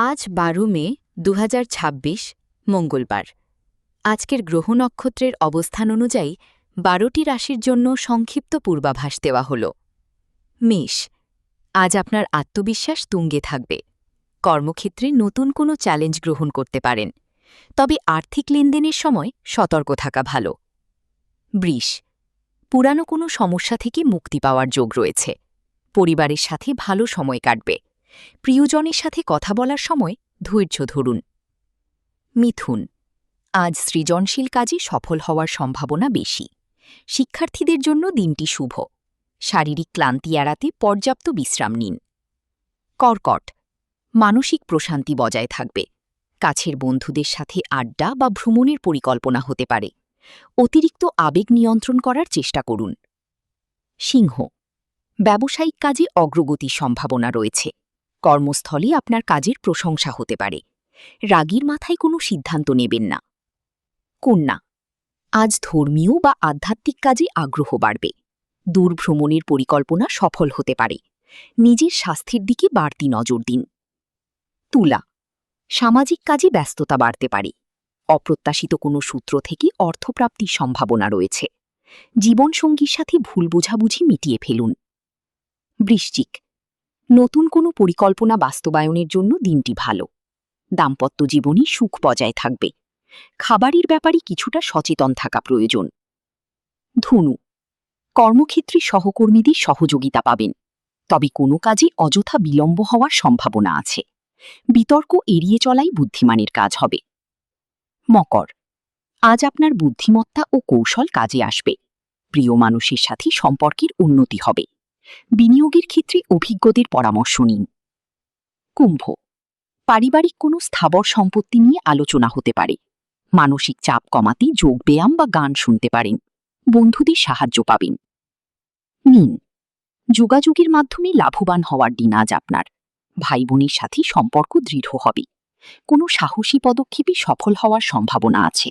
আজ ১২ মে ২০২৬ মঙ্গলবার। আজকের গ্রহ নক্ষত্রের অবস্থান অনুযায়ী ১২টি রাশির জন্য সংক্ষিপ্ত পূর্বাভাস দেওয়া হল। মেষ, আজ আপনার আত্মবিশ্বাস তুঙ্গে থাকবে। কর্মক্ষেত্রে নতুন কোনো চ্যালেঞ্জ গ্রহণ করতে পারেন, তবে আর্থিক লেনদেনের সময় সতর্ক থাকা ভালো। বৃষ, পুরানো কোনো সমস্যা থেকে মুক্তি পাওয়ার যোগ রয়েছে। পরিবারের সাথে ভালো সময় কাটবে। প্রিয়জনের সাথে কথা বলার সময় ধৈর্য ধরুন। মিথুন, আজ সৃজনশীল কাজে সফল হওয়ার সম্ভাবনা বেশি। শিক্ষার্থীদের জন্য দিনটি শুভ। শারীরিক ক্লান্তি এড়াতে পর্যাপ্ত বিশ্রাম নিন। কর্কট, মানসিক প্রশান্তি বজায় থাকবে। কাছের বন্ধুদের সাথে আড্ডা বা ভ্রমণের পরিকল্পনা হতে পারে। অতিরিক্ত আবেগ নিয়ন্ত্রণ করার চেষ্টা করুন। সিংহ, ব্যবসায়িক কাজে অগ্রগতির সম্ভাবনা রয়েছে। কর্মস্থলে আপনার কাজের প্রশংসা হতে পারে। রাগীর মাথায় কোনো সিদ্ধান্ত নেবেন না। কন্যা, আজ ধর্মীয় বা আধ্যাত্মিক কাজে আগ্রহ বাড়বে। দূর ভ্রমণের পরিকল্পনা সফল হতে পারে। নিজের স্বাস্থ্যের দিকে বাড়তি নজর দিন। তুলা, সামাজিক কাজে ব্যস্ততা বাড়তে পারে। অপ্রত্যাশিত কোনো সূত্র থেকে অর্থপ্রাপ্তির সম্ভাবনা রয়েছে। জীবনসঙ্গীর সাথে ভুল বোঝাবুঝি মিটিয়ে ফেলুন। বৃশ্চিক, নতুন কোনো পরিকল্পনা বাস্তবায়নের জন্য দিনটি ভালো। দাম্পত্য জীবনে সুখ বজায় থাকবে। খাবারের ব্যাপারে কিছুটা সচেতন থাকা প্রয়োজন। ধনু, কর্মক্ষেত্রে সহকর্মীদের সহযোগিতা পাবেন, তবে কোনো কাজে অযথা বিলম্ব হওয়ার সম্ভাবনা আছে। বিতর্ক এড়িয়ে চলাই বুদ্ধিমানের কাজ হবে। মকর, আজ আপনার বুদ্ধিমত্তা ও কৌশল কাজে আসবে। প্রিয় মানুষের সাথে সম্পর্কের উন্নতি হবে। বিনিয়োগের ক্ষেত্রে অভিজ্ঞদের পরামর্শ নিন। কুম্ভ, পারিবারিক কোনো স্থাবর সম্পত্তি নিয়ে আলোচনা হতে পারে। মানসিক চাপ কমাতে যোগব্যায়াম বা গান শুনতে পারেন। বন্ধুদের সাহায্য পাবেন। মীন, যোগাযোগের মাধ্যমে লাভবান হওয়ার দিন আজ আপনার। ভাই বোনের সাথে সম্পর্ক দৃঢ় হবে। কোনো সাহসী পদক্ষেপে সফল হওয়ার সম্ভাবনা আছে।